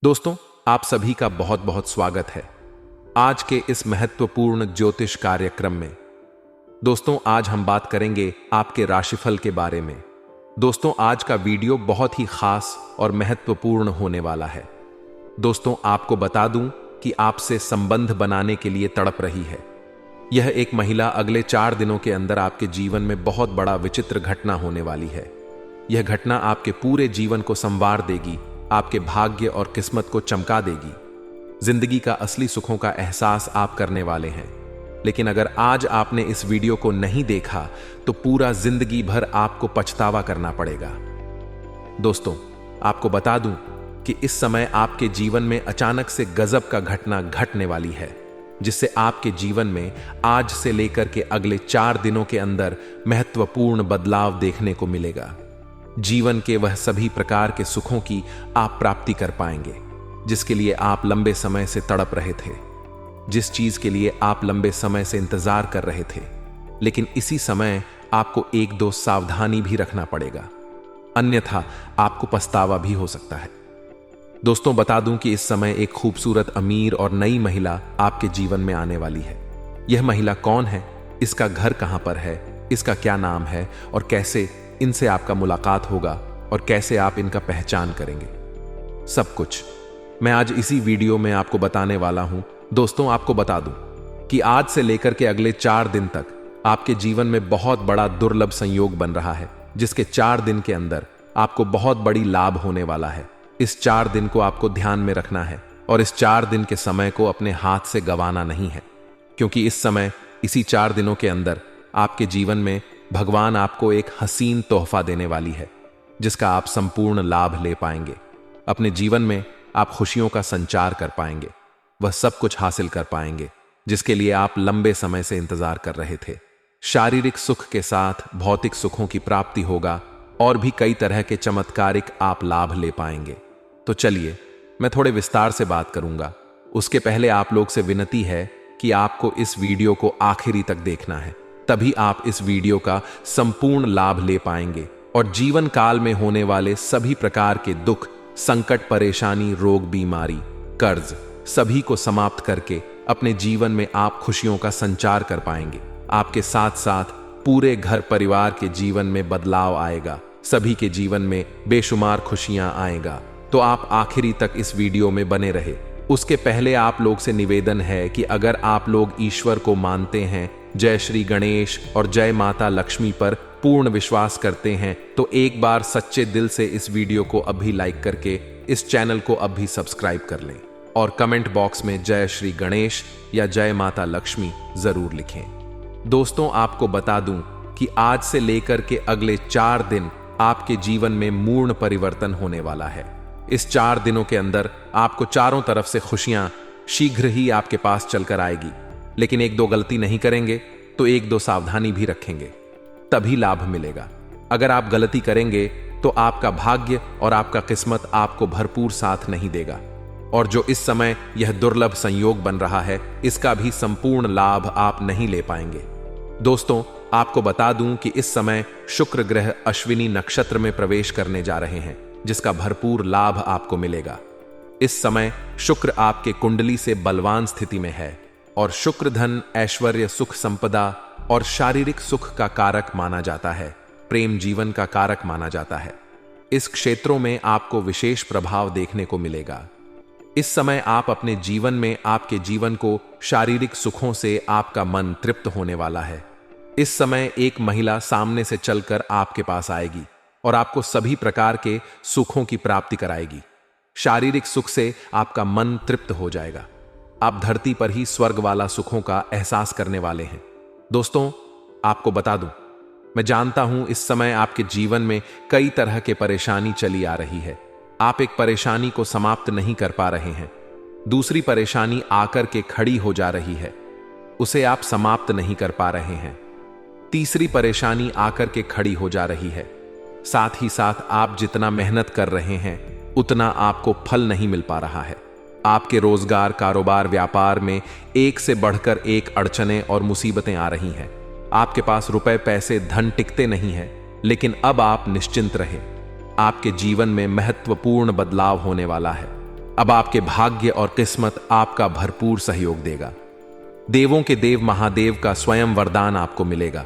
दोस्तों, आप सभी का बहुत बहुत स्वागत है आज के इस महत्वपूर्ण ज्योतिष कार्यक्रम में। दोस्तों, आज हम बात करेंगे आपके राशिफल के बारे में। दोस्तों, आज का वीडियो बहुत ही खास और महत्वपूर्ण होने वाला है। दोस्तों, आपको बता दूं कि आपसे संबंध बनाने के लिए तड़प रही है। यह एक महिला अगले 4 दिनों के अंदर आपके जीवन में बहुत बड़ा विचित्र घटना होने वाली है। यह घटना आपके पूरे जीवन को संवार देगी, आपके भाग्य और किस्मत को चमका देगी। जिंदगी का असली सुखों का एहसास आप करने वाले हैं। लेकिन अगर आज आपने इस वीडियो को नहीं देखा तो पूरा जिंदगी भर आपको पछतावा करना पड़ेगा। दोस्तों, आपको बता दूं कि इस समय आपके जीवन में अचानक से गजब का घटना घटने वाली है, जिससे आपके जीवन में आज से लेकर के अगले 4 दिनों के अंदर महत्वपूर्ण बदलाव देखने को मिलेगा। जीवन के वह सभी प्रकार के सुखों की आप प्राप्ति कर पाएंगे जिसके लिए आप लंबे समय से तड़प रहे थे, जिस चीज के लिए आप लंबे समय से इंतजार कर रहे थे। लेकिन इसी समय आपको 1-2 सावधानी भी रखना पड़ेगा, अन्यथा आपको पछतावा भी हो सकता है। दोस्तों, बता दूं कि इस समय एक खूबसूरत, अमीर और नई महिला आपके जीवन में आने वाली है। यह महिला कौन है, इसका घर कहां पर है, इसका क्या नाम है और कैसे इनसे आपका मुलाकात होगा और कैसे आप इनका पहचान करेंगे, सब कुछ मैं आज इसी वीडियो में आपको बताने वाला हूं। दोस्तों, आपको बता दूं कि आज से लेकर के अगले 4 दिन तक आपके जीवन में बहुत बड़ा दुर्लभ संयोग बन रहा है, जिसके 4 दिन के अंदर आपको बहुत बड़ी लाभ होने वाला है। इस 4 दिन को आपको ध्यान में रखना है और इस 4 दिन के समय को अपने हाथ से गंवाना नहीं है, क्योंकि इस समय इसी 4 दिनों के अंदर आपके जीवन में भगवान आपको एक हसीन तोहफा देने वाली है, जिसका आप संपूर्ण लाभ ले पाएंगे। अपने जीवन में आप खुशियों का संचार कर पाएंगे, वह सब कुछ हासिल कर पाएंगे जिसके लिए आप लंबे समय से इंतजार कर रहे थे। शारीरिक सुख के साथ भौतिक सुखों की प्राप्ति होगा और भी कई तरह के चमत्कारिक आप लाभ ले पाएंगे। तो चलिए, मैं थोड़े विस्तार से बात करूंगा। उसके पहले आप लोग से विनती है कि आपको इस वीडियो को आखिरी तक देखना है, तभी आप इस वीडियो का संपूर्ण लाभ ले पाएंगे और जीवन काल में होने वाले सभी प्रकार के दुख, संकट, परेशानी, रोग, बीमारी, कर्ज सभी को समाप्त करके अपने जीवन में आप खुशियों का संचार कर पाएंगे। आपके साथ साथ पूरे घर परिवार के जीवन में बदलाव आएगा, सभी के जीवन में बेशुमार खुशियां आएगा। तो आप आखिरी तक इस वीडियो में बने रहे। उसके पहले आप लोग से निवेदन है कि अगर आप लोग ईश्वर को मानते हैं, जय श्री गणेश और जय माता लक्ष्मी पर पूर्ण विश्वास करते हैं, तो एक बार सच्चे दिल से इस वीडियो को अभी लाइक करके इस चैनल को अभी सब्सक्राइब कर लें और कमेंट बॉक्स में जय श्री गणेश या जय माता लक्ष्मी जरूर लिखें। दोस्तों, आपको बता दूं कि आज से लेकर के अगले 4 दिन आपके जीवन में मूर्ण परिवर्तन होने वाला है। इस 4 दिनों के अंदर आपको चारों तरफ से खुशियां शीघ्र ही आपके पास चलकर आएगी। लेकिन 1-2 गलती नहीं करेंगे तो 1-2 सावधानी भी रखेंगे, तभी लाभ मिलेगा। अगर आप गलती करेंगे तो आपका भाग्य और आपका किस्मत आपको भरपूर साथ नहीं देगा और जो इस समय यह दुर्लभ संयोग बन रहा है, इसका भी संपूर्ण लाभ आप नहीं ले पाएंगे। दोस्तों, आपको बता दूं कि इस समय शुक्र ग्रह अश्विनी नक्षत्र में प्रवेश करने जा रहे हैं, जिसका भरपूर लाभ आपको मिलेगा। इस समय शुक्र आपके कुंडली से बलवान स्थिति में है और शुक्र धन, ऐश्वर्य, सुख, संपदा और शारीरिक सुख का कारक माना जाता है, प्रेम जीवन का कारक माना जाता है। इस क्षेत्रों में आपको विशेष प्रभाव देखने को मिलेगा। इस समय आप अपने जीवन में आपके जीवन को शारीरिक सुखों से आपका मन तृप्त होने वाला है। इस समय एक महिला सामने से चलकर आपके पास आएगी और आपको सभी प्रकार के सुखों की प्राप्ति कराएगी। शारीरिक सुख से आपका मन तृप्त हो जाएगा। आप धरती पर ही स्वर्ग वाला सुखों का एहसास करने वाले हैं। दोस्तों, आपको बता दूं, मैं जानता हूं इस समय आपके जीवन में कई तरह के परेशानी चली आ रही है। आप एक परेशानी को समाप्त नहीं कर पा रहे हैं, दूसरी परेशानी आकर के खड़ी हो जा रही है, उसे आप समाप्त नहीं कर पा रहे हैं, तीसरी परेशानी आकर के खड़ी हो जा रही है। साथ ही साथ आप जितना मेहनत कर रहे हैं उतना आपको फल नहीं मिल पा रहा है। आपके रोजगार, कारोबार, व्यापार में एक से बढ़कर एक अड़चनें और मुसीबतें आ रही हैं। आपके पास रुपए, पैसे, धन टिकते नहीं हैं, लेकिन अब आप निश्चिंत रहे, आपके जीवन में महत्वपूर्ण बदलाव होने वाला है। अब आपके भाग्य और किस्मत आपका भरपूर सहयोग देगा। देवों के देव महादेव का स्वयं वरदान आपको मिलेगा।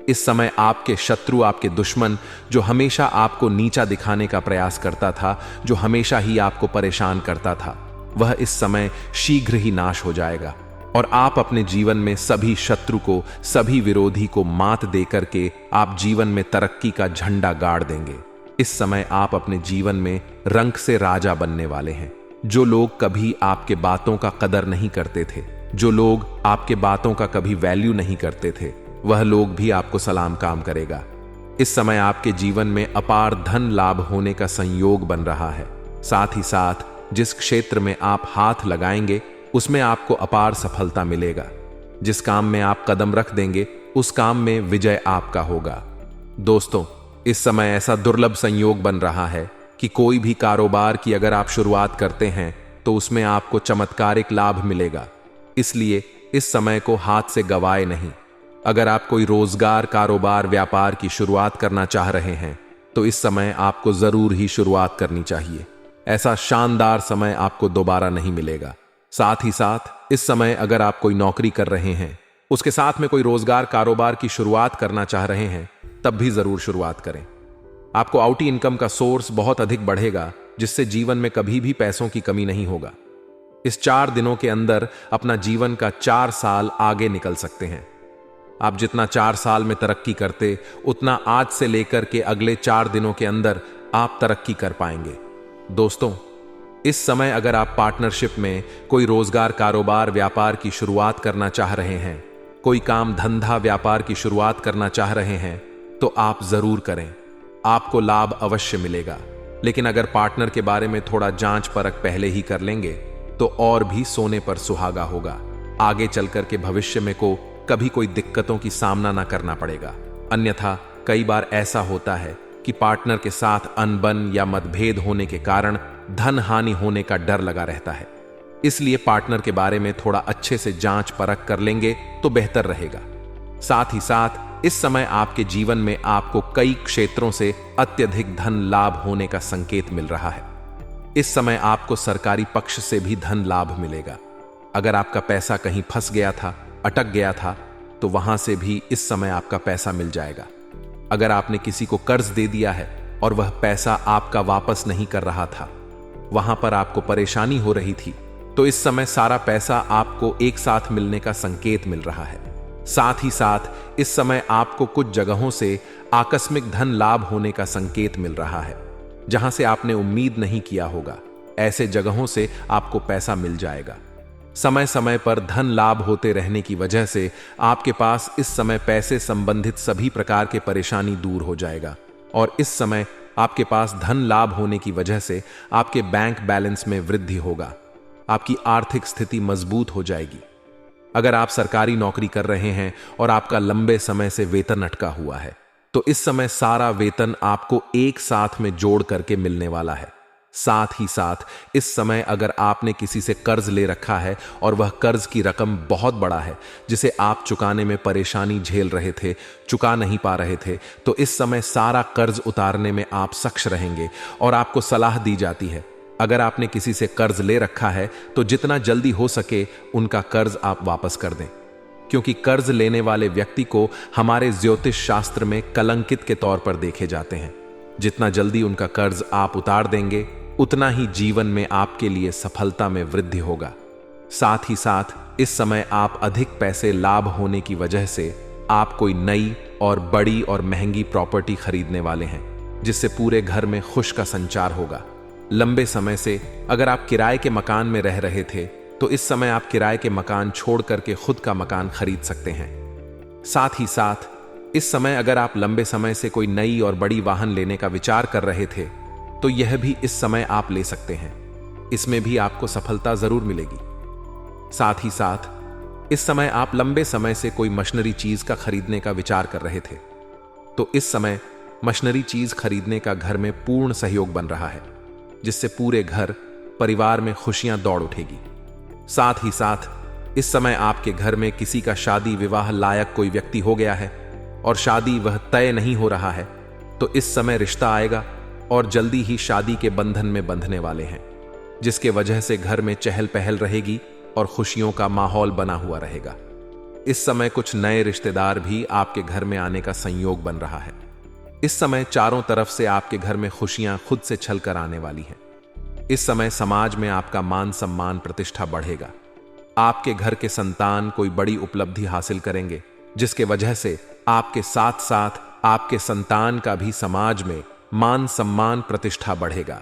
इस समय आपके शत्रु, आपके दुश्मन, जो हमेशा आपको नीचा दिखाने का प्रयास करता था, जो हमेशा ही आपको परेशान करता था, वह इस समय शीघ्र ही नाश हो जाएगा और आप अपने जीवन में सभी शत्रु को, सभी विरोधी को मात देकर के आप जीवन में तरक्की का झंडा गाड़ देंगे। इस समय आप अपने जीवन में रंक से राजा बनने वाले हैं। जो लोग कभी आपके बातों का कदर नहीं करते थे, जो लोग आपके बातों का कभी वैल्यू नहीं करते थे, वह लोग भी आपको सलाम काम करेगा। इस समय आपके जीवन में अपार धन लाभ होने का संयोग बन रहा है। साथ ही साथ जिस क्षेत्र में आप हाथ लगाएंगे उसमें आपको अपार सफलता मिलेगा। जिस काम में आप कदम रख देंगे उस काम में विजय आपका होगा। दोस्तों, इस समय ऐसा दुर्लभ संयोग बन रहा है कि कोई भी कारोबार की अगर आप शुरुआत करते हैं तो उसमें आपको चमत्कारिक लाभ मिलेगा। इसलिए इस समय को हाथ से गवाए नहीं। अगर आप कोई रोजगार, कारोबार, व्यापार की शुरुआत करना चाह रहे हैं तो इस समय आपको जरूर ही शुरुआत करनी चाहिए। ऐसा शानदार समय आपको दोबारा नहीं मिलेगा। साथ ही साथ इस समय अगर आप कोई नौकरी कर रहे हैं, उसके साथ में कोई रोजगार, कारोबार की शुरुआत करना चाह रहे हैं, तब भी जरूर शुरुआत करें। आपको आउटी इनकम का सोर्स बहुत अधिक बढ़ेगा, जिससे जीवन में कभी भी पैसों की कमी नहीं होगा। इस 4 दिनों के अंदर अपना जीवन का 4 साल आगे निकल सकते हैं। आप जितना 4 साल में तरक्की करते, उतना आज से लेकर के अगले 4 दिनों के अंदर आप तरक्की कर पाएंगे। दोस्तों, इस समय अगर आप पार्टनरशिप में कोई रोजगार, कारोबार, व्यापार की शुरुआत करना चाह रहे हैं, कोई काम, धंधा, व्यापार की शुरुआत करना चाह रहे हैं, तो आप जरूर करें। आपको लाभ अवश्य मिलेगा। लेकिन अगर पार्टनर के बारे में थोड़ा जांच परख पहले ही कर लेंगे तो और भी सोने पर सुहागा होगा। आगे चलकर के भविष्य में को कभी कोई दिक्कतों की सामना ना करना पड़ेगा। अन्यथा कई बार ऐसा होता है कि पार्टनर के साथ अनबन या मतभेद होने के कारण धन हानि होने का डर लगा रहता है। इसलिए पार्टनर के बारे में थोड़ा अच्छे से जांच परख कर लेंगे तो बेहतर रहेगा। साथ ही साथ इस समय आपके जीवन में आपको कई क्षेत्रों से अत्यधिक धन लाभ होने का संकेत मिल रहा है। इस समय आपको सरकारी पक्ष से भी धन लाभ मिलेगा। अगर आपका पैसा कहीं फंस गया था, अटक गया था, तो वहां से भी इस समय आपका पैसा मिल जाएगा। अगर आपने किसी को कर्ज दे दिया है और वह पैसा आपका वापस नहीं कर रहा था, वहां पर आपको परेशानी हो रही थी, तो इस समय सारा पैसा आपको एक साथ मिलने का संकेत मिल रहा है। साथ ही साथ इस समय आपको कुछ जगहों से आकस्मिक धन लाभ होने का संकेत मिल रहा है, जहां से आपने उम्मीद नहीं किया होगा। ऐसे जगहों से आपको पैसा मिल जाएगा। समय समय पर धन लाभ होते रहने की वजह से आपके पास इस समय पैसे संबंधित सभी प्रकार के परेशानी दूर हो जाएगा और इस समय आपके पास धन लाभ होने की वजह से आपके बैंक बैलेंस में वृद्धि होगा। आपकी आर्थिक स्थिति मजबूत हो जाएगी। अगर आप सरकारी नौकरी कर रहे हैं और आपका लंबे समय से वेतन अटका हुआ है, तो इस समय सारा वेतन आपको एक साथ में जोड़ करके मिलने वाला है। साथ ही साथ इस समय अगर आपने किसी से कर्ज ले रखा है और वह कर्ज की रकम बहुत बड़ा है, जिसे आप चुकाने में परेशानी झेल रहे थे, चुका नहीं पा रहे थे, तो इस समय सारा कर्ज उतारने में आप सक्षम रहेंगे। और आपको सलाह दी जाती है, अगर आपने किसी से कर्ज ले रखा है तो जितना जल्दी हो सके उनका कर्ज आप वापस कर दें, क्योंकि कर्ज लेने वाले व्यक्ति को हमारे ज्योतिष शास्त्र में कलंकित के तौर पर देखे जाते हैं। जितना जल्दी उनका कर्ज आप उतार देंगे, उतना ही जीवन में आपके लिए सफलता में वृद्धि होगा। साथ ही साथ इस समय आप अधिक पैसे लाभ होने की वजह से आप कोई नई और बड़ी और महंगी प्रॉपर्टी खरीदने वाले हैं, जिससे पूरे घर में खुश का संचार होगा। लंबे समय से अगर आप किराए के मकान में रह रहे थे, तो इस समय आप किराए के मकान छोड़ करके खुद का मकान खरीद सकते हैं। साथ ही साथ इस समय अगर आप लंबे समय से कोई नई और बड़ी वाहन लेने का विचार कर रहे थे, तो यह भी इस समय आप ले सकते हैं। इसमें भी आपको सफलता जरूर मिलेगी। साथ ही साथ इस समय आप लंबे समय से कोई मशीनरी चीज का खरीदने का विचार कर रहे थे, तो इस समय मशीनरी चीज खरीदने का घर में पूर्ण सहयोग बन रहा है, जिससे पूरे घर परिवार में खुशियां दौड़ उठेगी। साथ ही साथ इस समय आपके घर में किसी का शादी विवाह लायक कोई व्यक्ति हो गया है और शादी वह तय नहीं हो रहा है, तो इस समय रिश्ता आएगा और जल्दी ही शादी के बंधन में बंधने वाले हैं। जिसके वजह से घर में चहल पहल रहेगी और खुशियों का माहौल बना हुआ रहेगा। इस समय कुछ नए रिश्तेदार भी आपके घर में आने का संयोग बन रहा है। इस समय चारों तरफ से आपके घर में खुशियां खुद से छलकर आने वाली हैं। इस समय समाज में आपका मान सम्मान प्रतिष्ठा बढ़ेगा। आपके घर के संतान कोई बड़ी उपलब्धि हासिल करेंगे, जिसके वजह से आपके साथ साथ आपके संतान का भी समाज में मान सम्मान प्रतिष्ठा बढ़ेगा।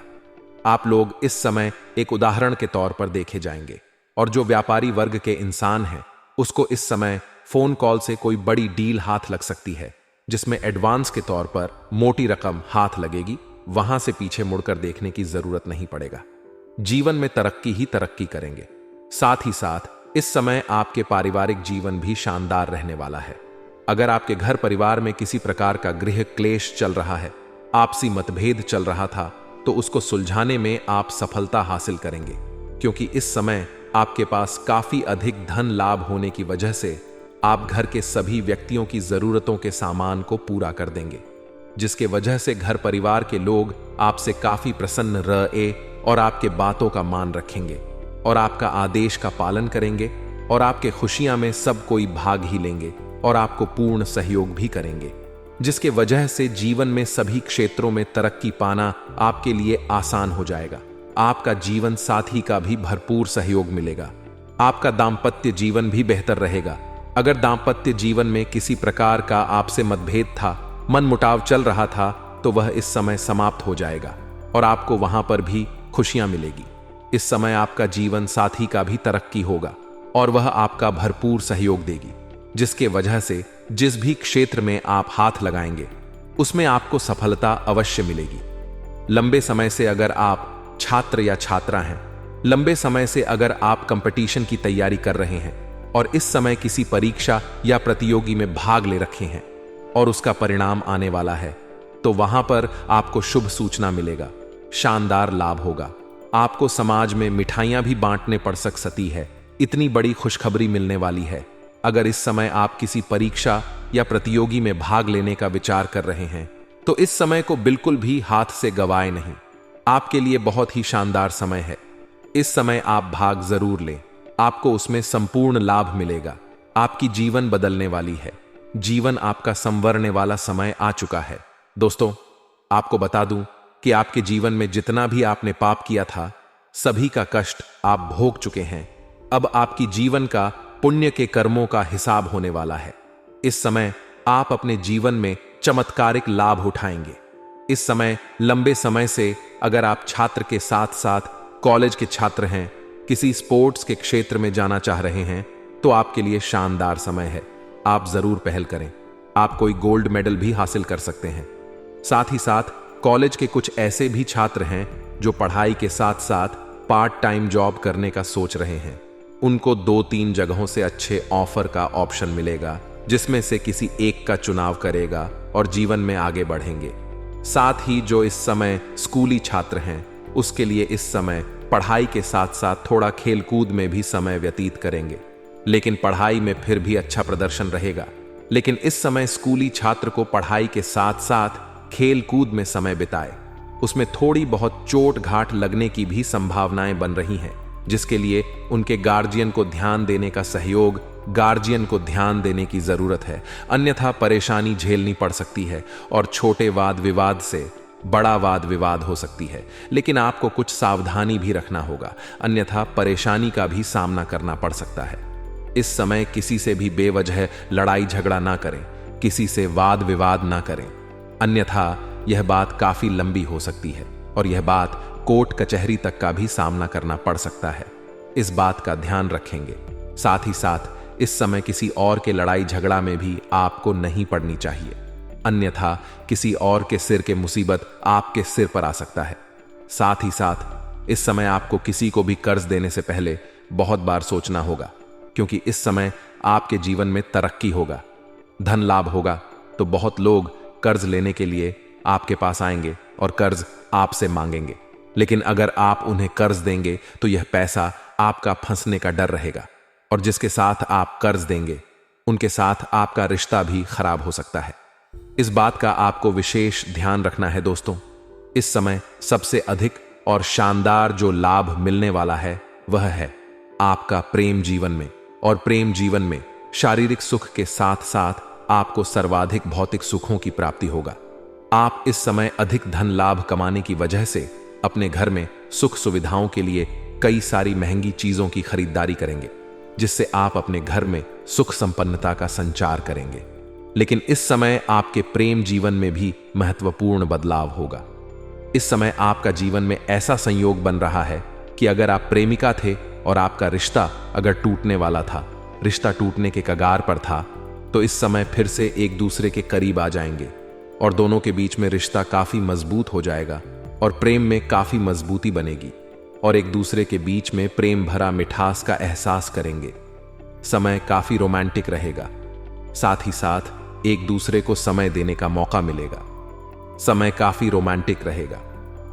आप लोग इस समय एक उदाहरण के तौर पर देखे जाएंगे और जो व्यापारी वर्ग के इंसान हैं उसको इस समय फोन कॉल से कोई बड़ी डील हाथ लग सकती है, जिसमें एडवांस के तौर पर मोटी रकम हाथ लगेगी। वहां से पीछे मुड़कर देखने की जरूरत नहीं पड़ेगा। जीवन में तरक्की ही तरक्की करेंगे। साथ ही साथ इस समय आपके पारिवारिक जीवन भी शानदार रहने वाला है। अगर आपके घर परिवार में किसी प्रकार का गृह क्लेश चल रहा है, आपसी मतभेद चल रहा था, तो उसको सुलझाने में आप सफलता हासिल करेंगे, क्योंकि इस समय आपके पास काफी अधिक धन लाभ होने की वजह से आप घर के सभी व्यक्तियों की जरूरतों के सामान को पूरा कर देंगे, जिसके वजह से घर परिवार के लोग आपसे काफी प्रसन्न रहे और आपके बातों का मान रखेंगे और आपका आदेश का पालन करेंगे और आपके खुशियां में सब कोई भाग ही लेंगे और आपको पूर्ण सहयोग भी करेंगे, जिसके वजह से जीवन में सभी क्षेत्रों में तरक्की पाना आपके लिए आसान हो जाएगा। आपका जीवन साथी का भी भरपूर सहयोग मिलेगा। आपका दाम्पत्य जीवन भी बेहतर रहेगा। अगर दाम्पत्य जीवन में किसी प्रकार का आपसे मतभेद था, मनमुटाव चल रहा था, तो वह इस समय समाप्त हो जाएगा और आपको वहां पर भी खुशियां मिलेगी। इस समय आपका जीवन साथी का भी तरक्की होगा और वह आपका भरपूर सहयोग देगी, जिसके वजह से जिस भी क्षेत्र में आप हाथ लगाएंगे उसमें आपको सफलता अवश्य मिलेगी। लंबे समय से अगर आप छात्र या छात्रा हैं, लंबे समय से अगर आप कंपटीशन की तैयारी कर रहे हैं और इस समय किसी परीक्षा या प्रतियोगी में भाग ले रखे हैं और उसका परिणाम आने वाला है, तो वहां पर आपको शुभ सूचना मिलेगा, शानदार लाभ होगा। आपको समाज में मिठाइयां भी बांटने पड़ सकती है। इतनी बड़ी खुशखबरी मिलने वाली है। अगर इस समय आप किसी परीक्षा या प्रतियोगी में भाग लेने का विचार कर रहे हैं, तो इस समय को बिल्कुल भी हाथ से गवाए नहीं। आपके लिए बहुत ही शानदार समय है। इस समय आप भाग जरूर लें, आपको उसमें संपूर्ण लाभ मिलेगा। आपकी जीवन बदलने वाली है। जीवन आपका संवरने वाला समय आ चुका है। दोस्तों, आपको बता दूं कि आपके जीवन में जितना भी आपने पाप किया था, सभी का कष्ट आप भोग चुके हैं। अब आपकी जीवन का पुण्य के कर्मों का हिसाब होने वाला है। इस समय आप अपने जीवन में चमत्कारिक लाभ उठाएंगे। इस समय लंबे समय से अगर आप छात्र के साथ साथ कॉलेज के छात्र हैं, किसी स्पोर्ट्स के क्षेत्र में जाना चाह रहे हैं, तो आपके लिए शानदार समय है। आप जरूर पहल करें। आप कोई गोल्ड मेडल भी हासिल कर सकते हैं। साथ ही साथ कॉलेज के कुछ ऐसे भी छात्र हैं जो पढ़ाई के साथ साथ पार्ट टाइम जॉब करने का सोच रहे हैं। उनको 2-3 जगहों से अच्छे ऑफर का ऑप्शन मिलेगा, जिसमें से किसी एक का चुनाव करेगा और जीवन में आगे बढ़ेंगे। साथ ही जो इस समय स्कूली छात्र हैं, उसके लिए इस समय पढ़ाई के साथ साथ थोड़ा खेलकूद में भी समय व्यतीत करेंगे, लेकिन पढ़ाई में फिर भी अच्छा प्रदर्शन रहेगा। लेकिन इस समय स्कूली छात्र को पढ़ाई के साथ साथ खेलकूद में समय बिताए, उसमें थोड़ी बहुत चोट घाट लगने की भी संभावनाएं बन रही हैं, जिसके लिए उनके गार्जियन को ध्यान देने का सहयोग, गार्जियन को ध्यान देने की जरूरत है। अन्यथा परेशानी झेलनी पड़ सकती है और छोटे वाद विवाद से बड़ा वाद विवाद हो सकती है। लेकिन आपको कुछ सावधानी भी रखना होगा, अन्यथा परेशानी का भी सामना करना पड़ सकता है। इस समय किसी से भी बेवजह लड़ाई झगड़ा ना करें, किसी से वाद विवाद ना करें, अन्यथा यह बात काफी लंबी हो सकती है और यह बात कोर्ट कचहरी तक का भी सामना करना पड़ सकता है। इस बात का ध्यान रखेंगे। साथ ही साथ इस समय किसी और के लड़ाई झगड़ा में भी आपको नहीं पड़नी चाहिए, अन्यथा किसी और के सिर के मुसीबत आपके सिर पर आ सकता है। साथ ही साथ इस समय आपको किसी को भी कर्ज देने से पहले बहुत बार सोचना होगा, क्योंकि इस समय आपके जीवन में तरक्की होगा, धन लाभ होगा। तो बहुत लोग कर्ज लेने के लिए आपके पास आएंगे और कर्ज आपसे मांगेंगे, लेकिन अगर आप उन्हें कर्ज देंगे तो यह पैसा आपका फंसने का डर रहेगा और जिसके साथ आप कर्ज देंगे उनके साथ आपका रिश्ता भी खराब हो सकता है। इस बात का आपको विशेष ध्यान रखना है दोस्तों। इस समय सबसे अधिक और शानदार जो लाभ मिलने वाला है वह है आपका प्रेम जीवन में। और प्रेम जीवन में शारीरिक सुख के साथ साथ आपको सर्वाधिक भौतिक सुखों की प्राप्ति होगा। आप इस समय अधिक धन लाभ कमाने की वजह से अपने घर में सुख सुविधाओं के लिए कई सारी महंगी चीजों की खरीदारी करेंगे, जिससे आप अपने घर में सुख संपन्नता का संचार करेंगे। लेकिन इस समय आपके प्रेम जीवन में भी महत्वपूर्ण बदलाव होगा। इस समय आपका जीवन में ऐसा संयोग बन रहा है कि अगर आप प्रेमिका थे और आपका रिश्ता अगर टूटने वाला था, रिश्ता टूटने के कगार पर था, तो इस समय फिर से एक दूसरे के करीब आ जाएंगे और दोनों के बीच में रिश्ता काफी मजबूत हो जाएगा और प्रेम में काफी मजबूती बनेगी और एक दूसरे के बीच में प्रेम भरा मिठास का एहसास करेंगे। समय काफी रोमांटिक रहेगा, साथ ही साथ एक दूसरे को समय देने का मौका मिलेगा। समय काफी रोमांटिक रहेगा,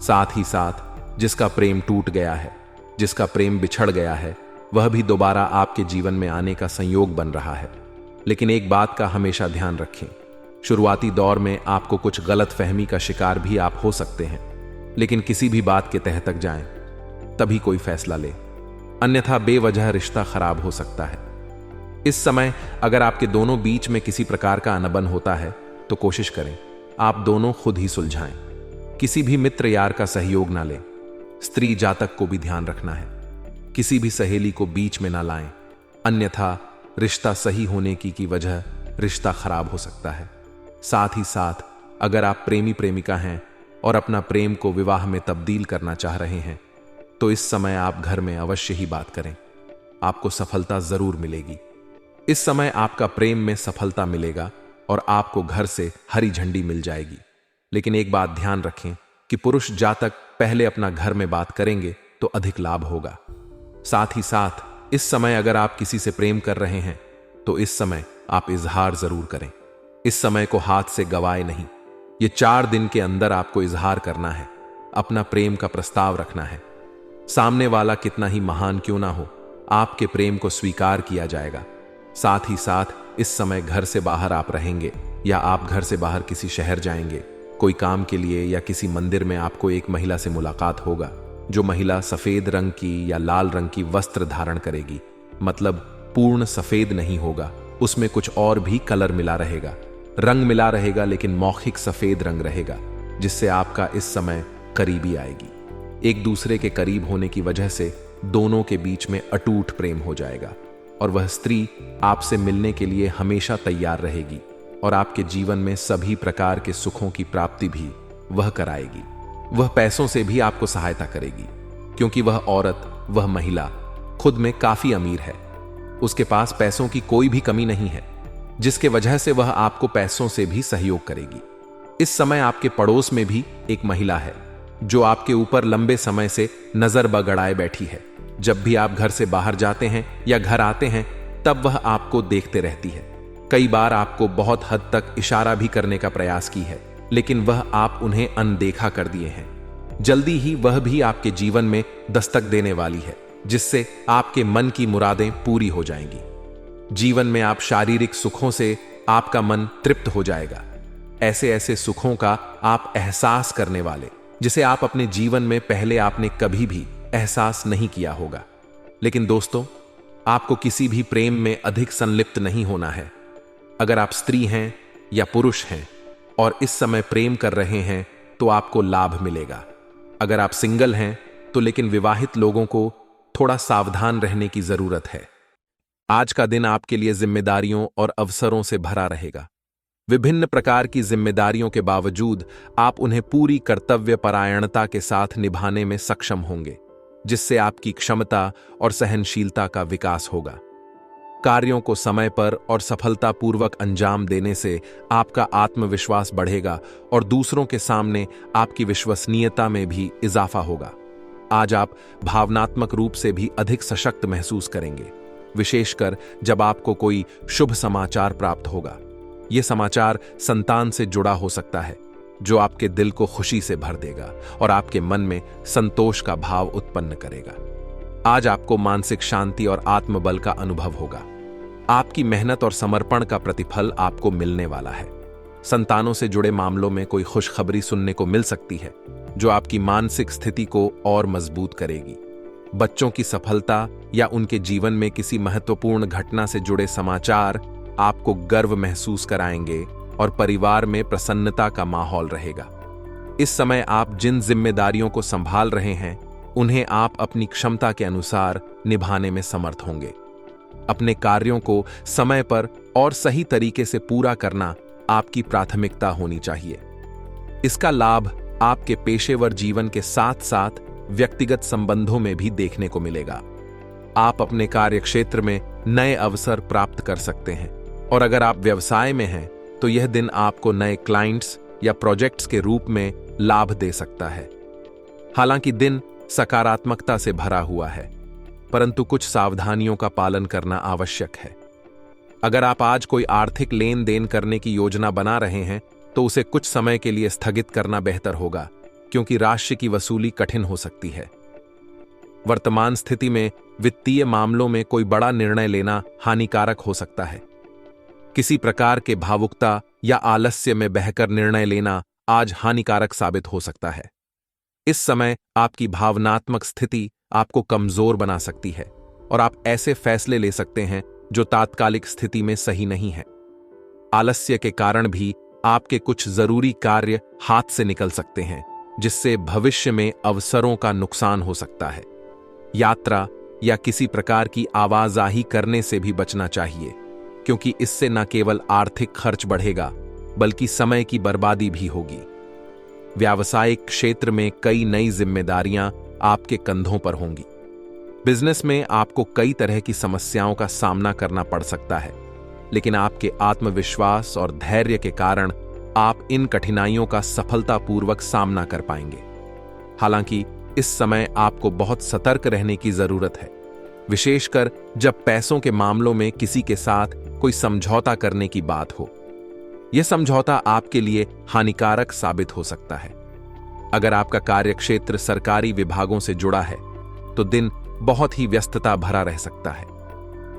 साथ ही साथ जिसका प्रेम टूट गया है, जिसका प्रेम बिछड़ गया है, वह भी दोबारा आपके जीवन में आने का संयोग बन रहा है। लेकिन एक बात का हमेशा ध्यान रखें, शुरुआती दौर में आपको कुछ गलत फहमी का शिकार भी आप हो सकते हैं, लेकिन किसी भी बात के तह तक जाएं, तभी कोई फैसला लें, अन्यथा बेवजह रिश्ता खराब हो सकता है। इस समय अगर आपके दोनों बीच में किसी प्रकार का अनबन होता है तो कोशिश करें आप दोनों खुद ही सुलझाएं। किसी भी मित्र यार का सहयोग ना लें। स्त्री जातक को भी ध्यान रखना है, किसी भी सहेली को बीच में ना लाएं, अन्यथा रिश्ता सही होने की वजह रिश्ता खराब हो सकता है। साथ ही साथ अगर आप प्रेमी प्रेमिका हैं और अपना प्रेम को विवाह में तब्दील करना चाह रहे हैं तो इस समय आप घर में अवश्य ही बात करें, आपको सफलता जरूर मिलेगी। इस समय आपका प्रेम में सफलता मिलेगा और आपको घर से हरी झंडी मिल जाएगी। लेकिन एक बात ध्यान रखें कि पुरुष जातक पहले अपना घर में बात करेंगे तो अधिक लाभ होगा। साथ ही साथ इस समय अगर आप किसी से प्रेम कर रहे हैं तो इस समय आप इजहार जरूर करें। इस समय को हाथ से गवाए नहीं। ये 4 दिन के अंदर आपको इजहार करना है, अपना प्रेम का प्रस्ताव रखना है। सामने वाला कितना ही महान क्यों ना हो, आपके प्रेम को स्वीकार किया जाएगा। साथ ही साथ इस समय घर से बाहर आप रहेंगे या आप घर से बाहर किसी शहर जाएंगे कोई काम के लिए, या किसी मंदिर में आपको एक महिला से मुलाकात होगा जो महिला सफेद रंग की या लाल रंग की वस्त्र धारण करेगी। मतलब पूर्ण सफेद नहीं होगा, उसमें कुछ और भी कलर मिला रहेगा, रंग मिला रहेगा, लेकिन मौखिक सफेद रंग रहेगा, जिससे आपका इस समय करीबी आएगी। एक दूसरे के करीब होने की वजह से दोनों के बीच में अटूट प्रेम हो जाएगा और वह स्त्री आपसे मिलने के लिए हमेशा तैयार रहेगी और आपके जीवन में सभी प्रकार के सुखों की प्राप्ति भी वह कराएगी। वह पैसों से भी आपको सहायता करेगी, क्योंकि वह औरत, वह महिला खुद में काफी अमीर है, उसके पास पैसों की कोई भी कमी नहीं है, जिसके वजह से वह आपको पैसों से भी सहयोग करेगी। इस समय आपके पड़ोस में भी एक महिला है जो आपके ऊपर लंबे समय से नजर बगड़ाए बैठी है। जब भी आप घर से बाहर जाते हैं या घर आते हैं तब वह आपको देखते रहती है। कई बार आपको बहुत हद तक इशारा भी करने का प्रयास की है, लेकिन वह आप उन्हें अनदेखा कर दिए हैं। जल्दी ही वह भी आपके जीवन में दस्तक देने वाली है, जिससे आपके मन की मुरादें पूरी हो जाएंगी। जीवन में आप शारीरिक सुखों से आपका मन तृप्त हो जाएगा। ऐसे ऐसे सुखों का आप एहसास करने वाले जिसे आप अपने जीवन में पहले आपने कभी भी एहसास नहीं किया होगा। लेकिन दोस्तों, आपको किसी भी प्रेम में अधिक संलिप्त नहीं होना है। अगर आप स्त्री हैं या पुरुष हैं और इस समय प्रेम कर रहे हैं तो आपको लाभ मिलेगा। अगर आप सिंगल हैं तो लेकिन विवाहित लोगों को थोड़ा सावधान रहने की जरूरत है। आज का दिन आपके लिए जिम्मेदारियों और अवसरों से भरा रहेगा। विभिन्न प्रकार की जिम्मेदारियों के बावजूद आप उन्हें पूरी कर्तव्य परायणता के साथ निभाने में सक्षम होंगे, जिससे आपकी क्षमता और सहनशीलता का विकास होगा। कार्यों को समय पर और सफलतापूर्वक अंजाम देने से आपका आत्मविश्वास बढ़ेगा और दूसरों के सामने आपकी विश्वसनीयता में भी इजाफा होगा। आज आप भावनात्मक रूप से भी अधिक सशक्त महसूस करेंगे, विशेषकर जब आपको कोई शुभ समाचार प्राप्त होगा। यह समाचार संतान से जुड़ा हो सकता है, जो आपके दिल को खुशी से भर देगा और आपके मन में संतोष का भाव उत्पन्न करेगा। आज आपको मानसिक शांति और आत्मबल का अनुभव होगा। आपकी मेहनत और समर्पण का प्रतिफल आपको मिलने वाला है। संतानों से जुड़े मामलों में कोई खुशखबरी सुनने को मिल सकती है। जो आपकी मानसिक स्थिति को और मजबूत करेगी। बच्चों की सफलता या उनके जीवन में किसी महत्वपूर्ण घटना से जुड़े समाचार आपको गर्व महसूस कराएंगे और परिवार में प्रसन्नता का माहौल रहेगा। इस समय आप जिन जिम्मेदारियों को संभाल रहे हैं, उन्हें आप अपनी क्षमता के अनुसार निभाने में समर्थ होंगे। अपने कार्यों को समय पर और सही तरीके से पूरा करना आपकी प्राथमिकता होनी चाहिए। इसका लाभ आपके पेशेवर जीवन के साथ साथ व्यक्तिगत संबंधों में भी देखने को मिलेगा। आप अपने कार्यक्षेत्र में नए अवसर प्राप्त कर सकते हैं और अगर आप व्यवसाय में हैं तो यह दिन आपको नए क्लाइंट्स या प्रोजेक्ट्स के रूप में लाभ दे सकता है। हालांकि दिन सकारात्मकता से भरा हुआ है, परंतु कुछ सावधानियों का पालन करना आवश्यक है। अगर आप आज कोई आर्थिक लेन देन करने की योजना बना रहे हैं तो उसे कुछ समय के लिए स्थगित करना बेहतर होगा, क्योंकि राशि की वसूली कठिन हो सकती है। वर्तमान स्थिति में वित्तीय मामलों में कोई बड़ा निर्णय लेना हानिकारक हो सकता है। किसी प्रकार के भावुकता या आलस्य में बहकर निर्णय लेना आज हानिकारक साबित हो सकता है। इस समय आपकी भावनात्मक स्थिति आपको कमजोर बना सकती है और आप ऐसे फैसले ले सकते हैं जो तात्कालिक स्थिति में सही नहीं है। आलस्य के कारण भी आपके कुछ जरूरी कार्य हाथ से निकल सकते हैं, जिससे भविष्य में अवसरों का नुकसान हो सकता है। यात्रा या किसी प्रकार की आवाजाही करने से भी बचना चाहिए, क्योंकि इससे न केवल आर्थिक खर्च बढ़ेगा बल्कि समय की बर्बादी भी होगी। व्यावसायिक क्षेत्र में कई नई जिम्मेदारियां आपके कंधों पर होंगी। बिजनेस में आपको कई तरह की समस्याओं का सामना करना पड़ सकता है, लेकिन आपके आत्मविश्वास और धैर्य के कारण आप इन कठिनाइयों का सफलतापूर्वक सामना कर पाएंगे। हालांकि इस समय आपको बहुत सतर्क रहने की जरूरत है, विशेषकर जब पैसों के मामलों में किसी के साथ कोई समझौता करने की बात हो। यह समझौता आपके लिए हानिकारक साबित हो सकता है। अगर आपका कार्यक्षेत्र सरकारी विभागों से जुड़ा है तो दिन बहुत ही व्यस्तता भरा रह सकता है।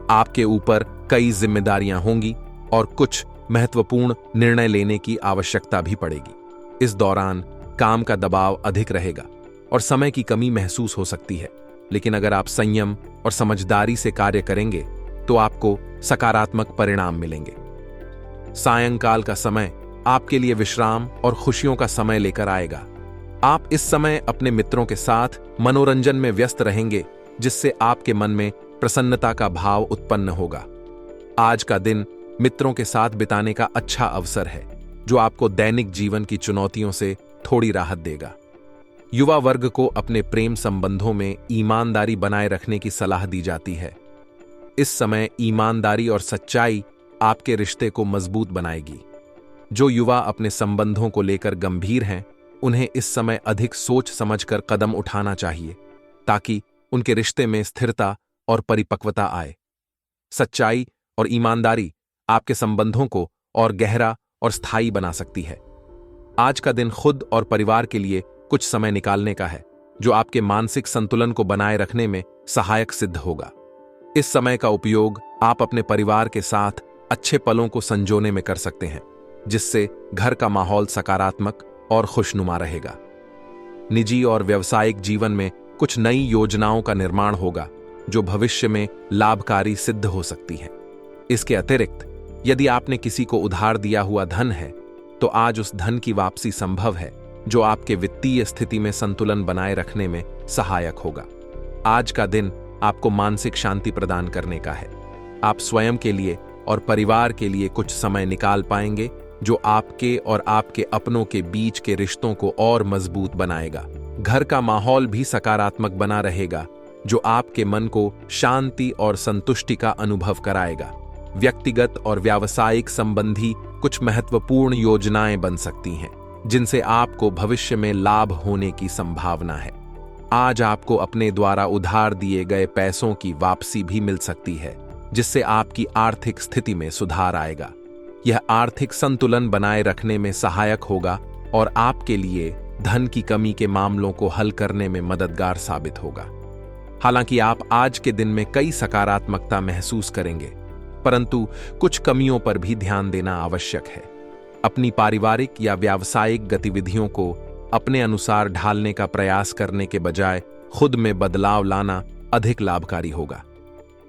आपके ऊपर कई जिम्मेदारियां होंगी और कुछ महत्वपूर्ण निर्णय लेने की आवश्यकता भी पड़ेगी। इस दौरान काम का दबाव अधिक रहेगा और समय की कमी महसूस हो सकती है, लेकिन अगर आप संयम और समझदारी से कार्य करेंगे तो आपको सकारात्मक परिणाम मिलेंगे। सायंकाल का समय आपके लिए विश्राम और खुशियों का समय लेकर आएगा। आप इस समय अपने मित्रों के साथ मनोरंजन में व्यस्त रहेंगे, जिससे आपके मन में प्रसन्नता का भाव उत्पन्न होगा। आज का दिन मित्रों के साथ बिताने का अच्छा अवसर है, जो आपको दैनिक जीवन की चुनौतियों से थोड़ी राहत देगा। युवा वर्ग को अपने प्रेम संबंधों में ईमानदारी बनाए रखने की सलाह दी जाती है। इस समय ईमानदारी और सच्चाई आपके रिश्ते को मजबूत बनाएगी। जो युवा अपने संबंधों को लेकर गंभीर हैं, उन्हें इस समय अधिक सोच समझकर कदम उठाना चाहिए, ताकि उनके रिश्ते में स्थिरता और परिपक्वता आए। सच्चाई और ईमानदारी आपके संबंधों को और गहरा और स्थायी बना सकती है। आज का दिन खुद और परिवार के लिए कुछ समय निकालने का है, जो आपके मानसिक संतुलन को बनाए रखने में सहायक सिद्ध होगा। इस समय का उपयोग आप अपने परिवार के साथ अच्छे पलों को संजोने में कर सकते हैं, जिससे घर का माहौल सकारात्मक और खुशनुमा रहेगा। निजी और व्यावसायिक जीवन में कुछ नई योजनाओं का निर्माण होगा, जो भविष्य में लाभकारी सिद्ध हो सकती हैं। इसके अतिरिक्त यदि आपने किसी को उधार दिया हुआ धन है, तो आज उस धन की वापसी संभव है, जो आपके वित्तीय स्थिति में संतुलन बनाए रखने में सहायक होगा। आज का दिन आपको मानसिक शांति प्रदान करने का है। आप स्वयं के लिए और परिवार के लिए कुछ समय निकाल पाएंगे, जो आपके और आपके अपनों के बीच के रिश्तों को और मजबूत बनाएगा। घर का माहौल भी सकारात्मक बना रहेगा, जो आपके मन को शांति और संतुष्टि का अनुभव कराएगा। व्यक्तिगत और व्यावसायिक संबंधी कुछ महत्वपूर्ण योजनाएं बन सकती हैं, जिनसे आपको भविष्य में लाभ होने की संभावना है। आज आपको अपने द्वारा उधार दिए गए पैसों की वापसी भी मिल सकती है, जिससे आपकी आर्थिक स्थिति में सुधार आएगा। यह आर्थिक संतुलन बनाए रखने में सहायक होगा और आपके लिए धन की कमी के मामलों को हल करने में मददगार साबित होगा। हालांकि आप आज के दिन में कई सकारात्मकता महसूस करेंगे, परंतु कुछ कमियों पर भी ध्यान देना आवश्यक है। अपनी पारिवारिक या व्यावसायिक गतिविधियों को अपने अनुसार ढालने का प्रयास करने के बजाय खुद में बदलाव लाना अधिक लाभकारी होगा।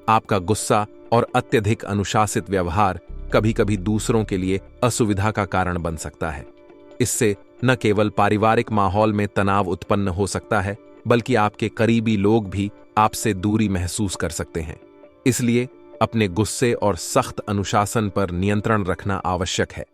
आपका गुस्सा और अत्यधिक अनुशासित व्यवहार कभी-कभी दूसरों के लिए असुविधा का कारण बन सकता है। इससे न केवल पारिवारिक माहौल में तनाव उत्पन्न हो सकता है, बल्कि आपके करीबी लोग भी आपसे दूरी महसूस कर सकते हैं। इसलिए अपने गुस्से और सख्त अनुशासन पर नियंत्रण रखना आवश्यक है।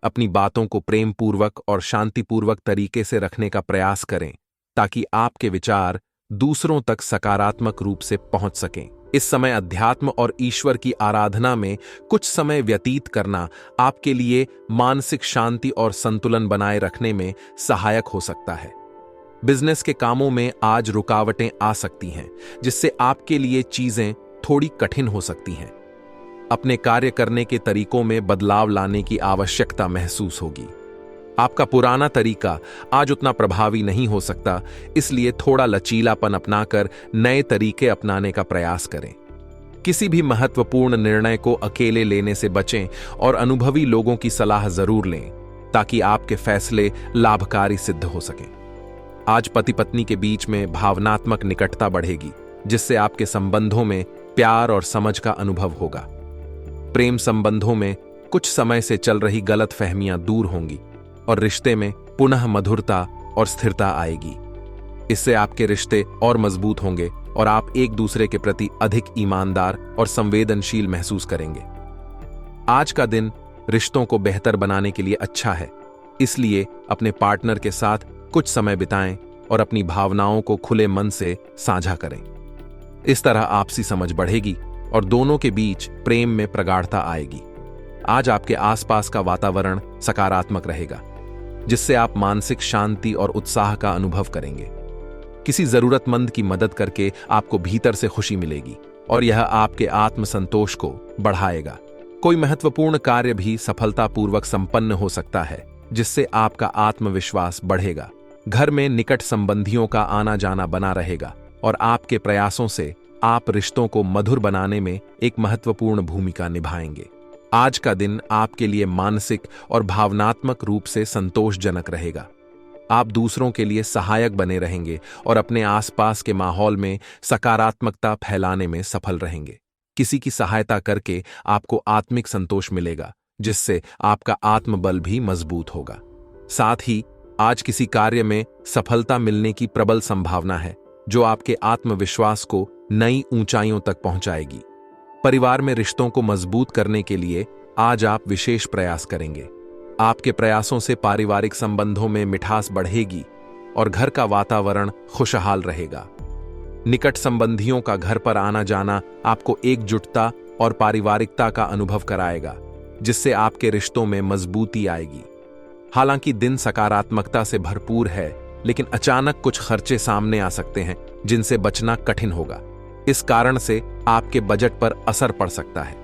अपनी बातों को प्रेमपूर्वक और शांतिपूर्वक तरीके से रखने का प्रयास करें, ताकि आपके विचार दूसरों तक सकारात्मक रूप से पहुंच सकें। इस समय अध्यात्म और ईश्वर की आराधना में कुछ समय व्यतीत करना आपके लिए मानसिक शांति और संतुलन बनाए रखने में सहायक हो सकता है। बिजनेस के कामों में आज रुकावटें आ सकती हैं, जिससे आपके लिए चीजें थोड़ी कठिन हो सकती हैं। अपने कार्य करने के तरीकों में बदलाव लाने की आवश्यकता महसूस होगी। आपका पुराना तरीका आज उतना प्रभावी नहीं हो सकता, इसलिए थोड़ा लचीलापन अपनाकर नए तरीके अपनाने का प्रयास करें। किसी भी महत्वपूर्ण निर्णय को अकेले लेने से बचें और अनुभवी लोगों की सलाह जरूर लें, ताकि आपके फैसले लाभकारी सिद्ध हो सकें। आज पति पत्नी के बीच में भावनात्मक निकटता बढ़ेगी, जिससे आपके संबंधों में प्यार और समझ का अनुभव होगा। प्रेम संबंधों में कुछ समय से चल रही गलतफहमियां दूर होंगी और रिश्ते में पुनः मधुरता और स्थिरता आएगी। इससे आपके रिश्ते और मजबूत होंगे और आप एक दूसरे के प्रति अधिक ईमानदार और संवेदनशील महसूस करेंगे। आज का दिन रिश्तों को बेहतर बनाने के लिए अच्छा है, इसलिए अपने पार्टनर के साथ कुछ समय बिताएं और अपनी भावनाओं को खुले मन से साझा करें। इस तरह आपसी समझ बढ़ेगी और दोनों के बीच प्रेम में प्रगाढ़ता आएगी। आज आपके आसपास का वातावरण सकारात्मक रहेगा, जिससे आप मानसिक शांति और उत्साह का अनुभव करेंगे। किसी जरूरतमंद की मदद करके आपको भीतर से खुशी मिलेगी और यह आपके आत्मसंतोष को बढ़ाएगा। कोई महत्वपूर्ण कार्य भी सफलतापूर्वक संपन्न हो सकता है, जिससे आपका आत्मविश्वास बढ़ेगा। घर में निकट संबंधियों का आना जाना बना रहेगा और आपके प्रयासों से आप रिश्तों को मधुर बनाने में एक महत्वपूर्ण भूमिका निभाएंगे। आज का दिन आपके लिए मानसिक और भावनात्मक रूप से संतोषजनक रहेगा। आप दूसरों के लिए सहायक बने रहेंगे और अपने आसपास के माहौल में सकारात्मकता फैलाने में सफल रहेंगे। किसी की सहायता करके आपको आत्मिक संतोष मिलेगा, जिससे आपका आत्मबल भी मजबूत होगा। साथ ही आज किसी कार्य में सफलता मिलने की प्रबल संभावना है, जो आपके आत्मविश्वास को नई ऊंचाइयों तक पहुंचाएगी। परिवार में रिश्तों को मजबूत करने के लिए आज आप विशेष प्रयास करेंगे। आपके प्रयासों से पारिवारिक संबंधों में मिठास बढ़ेगी और घर का वातावरण खुशहाल रहेगा। निकट संबंधियों का घर पर आना जाना आपको एकजुटता और पारिवारिकता का अनुभव कराएगा, जिससे आपके रिश्तों में मजबूती आएगी। हालांकि दिन सकारात्मकता से भरपूर है, लेकिन अचानक कुछ खर्चे सामने आ सकते हैं, जिनसे बचना कठिन होगा। इस कारण से आपके बजट पर असर पड़ सकता है।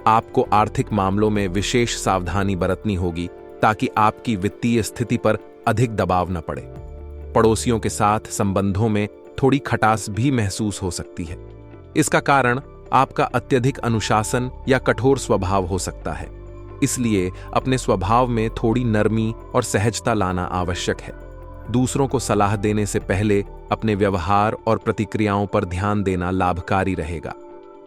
आपको आर्थिक मामलों में विशेष सावधानी बरतनी होगी, ताकि आपकी वित्तीय स्थिति पर अधिक दबाव न पड़े। पड़ोसियों के साथ संबंधों में थोड़ी खटास भी महसूस हो सकती है। इसका कारण आपका अत्यधिक अनुशासन या कठोर स्वभाव हो सकता है। इसलिए अपने स्वभाव में थोड़ी नरमी और सहजता लाना आवश्यक है। दूसरों को सलाह देने से पहले अपने व्यवहार और प्रतिक्रियाओं पर ध्यान देना लाभकारी रहेगा।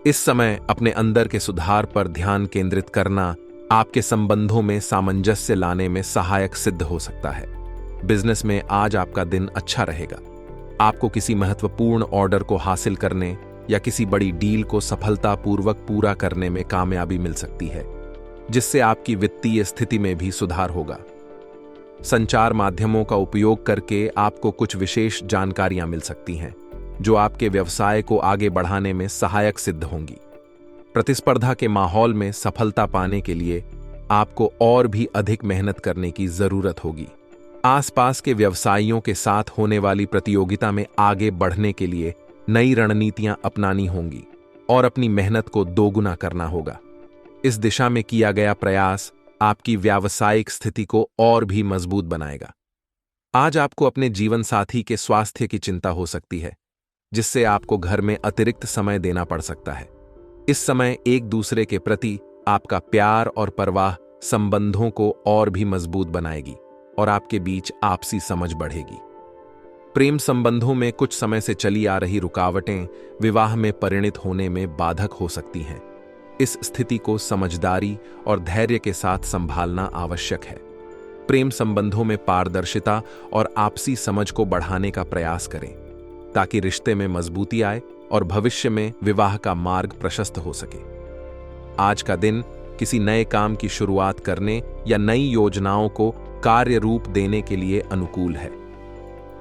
इस समय अपने अंदर के सुधार पर ध्यान केंद्रित करना आपके संबंधों में सामंजस्य लाने में सहायक सिद्ध हो सकता है। बिजनेस में आज आपका दिन अच्छा रहेगा। आपको किसी महत्वपूर्ण ऑर्डर को हासिल करने या किसी बड़ी डील को सफलतापूर्वक पूरा करने में कामयाबी मिल सकती है, जिससे आपकी वित्तीय स्थिति में भी सुधार होगा। संचार माध्यमों का उपयोग करके आपको कुछ विशेष जानकारियां मिल सकती हैं, जो आपके व्यवसाय को आगे बढ़ाने में सहायक सिद्ध होंगी। प्रतिस्पर्धा के माहौल में सफलता पाने के लिए आपको और भी अधिक मेहनत करने की जरूरत होगी। आसपास के व्यवसायियों के साथ होने वाली प्रतियोगिता में आगे बढ़ने के लिए नई रणनीतियां अपनानी होंगी और अपनी मेहनत को दोगुना करना होगा। इस दिशा में किया गया प्रयास आपकी व्यावसायिक स्थिति को और भी मजबूत बनाएगा। आज आपको अपने जीवन साथी के स्वास्थ्य की चिंता हो सकती है, जिससे आपको घर में अतिरिक्त समय देना पड़ सकता है। इस समय एक दूसरे के प्रति आपका प्यार और परवाह संबंधों को और भी मजबूत बनाएगी और आपके बीच आपसी समझ बढ़ेगी। प्रेम संबंधों में कुछ समय से चली आ रही रुकावटें विवाह में परिणित होने में बाधक हो सकती हैं। इस स्थिति को समझदारी और धैर्य के साथ संभालना आवश्यक है। प्रेम संबंधों में पारदर्शिता और आपसी समझ को बढ़ाने का प्रयास करें ताकि रिश्ते में मजबूती आए और भविष्य में विवाह का मार्ग प्रशस्त हो सके। आज का दिन किसी नए काम की शुरुआत करने या नई योजनाओं को कार्य रूप देने के लिए अनुकूल है।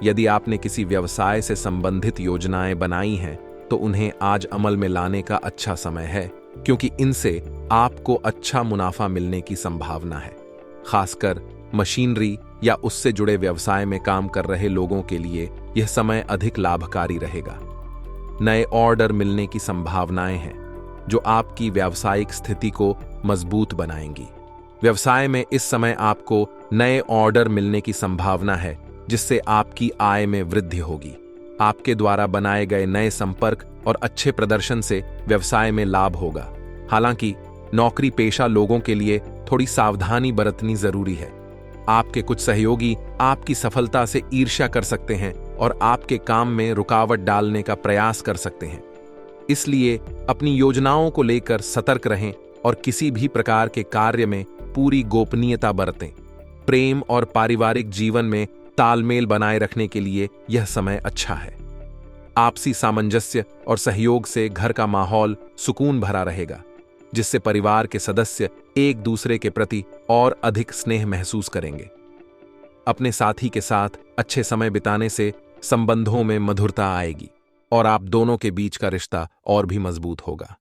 यदि आपने किसी व्यवसाय से संबंधित योजनाएं बनाई हैं तो उन्हें आज अमल में लाने का अच्छा समय है, क्योंकि इनसे आपको अच्छा मुनाफा मिलने की संभावना है। खासकर मशीनरी या उससे जुड़े व्यवसाय में काम कर रहे लोगों के लिए यह समय अधिक लाभकारी रहेगा। नए ऑर्डर मिलने की संभावनाएं हैं जो आपकी व्यावसायिक स्थिति को मजबूत बनाएंगी। व्यवसाय में इस समय आपको नए ऑर्डर मिलने की संभावना है जिससे आपकी आय में वृद्धि होगी। आपके द्वारा बनाए गए नए संपर्क और अच्छे प्रदर्शन से व्यवसाय में लाभ होगा। हालांकि नौकरी पेशा लोगों के लिए थोड़ी सावधानी बरतनी जरूरी है। आपके कुछ सहयोगी आपकी सफलता से ईर्ष्या कर सकते हैं और आपके काम में रुकावट डालने का प्रयास कर सकते हैं। इसलिए अपनी योजनाओं को लेकर सतर्क रहें और किसी भी प्रकार के कार्य में पूरी गोपनीयता बरतें। प्रेम और पारिवारिक जीवन में तालमेल बनाए रखने के लिए यह समय अच्छा है। आपसी सामंजस्य और सहयोग से घर का माहौल सुकून भरा रहेगा, जिससे परिवार के सदस्य एक दूसरे के प्रति और अधिक स्नेह महसूस करेंगे। अपने साथी के साथ अच्छे समय बिताने से संबंधों में मधुरता आएगी और आप दोनों के बीच का रिश्ता और भी मजबूत होगा।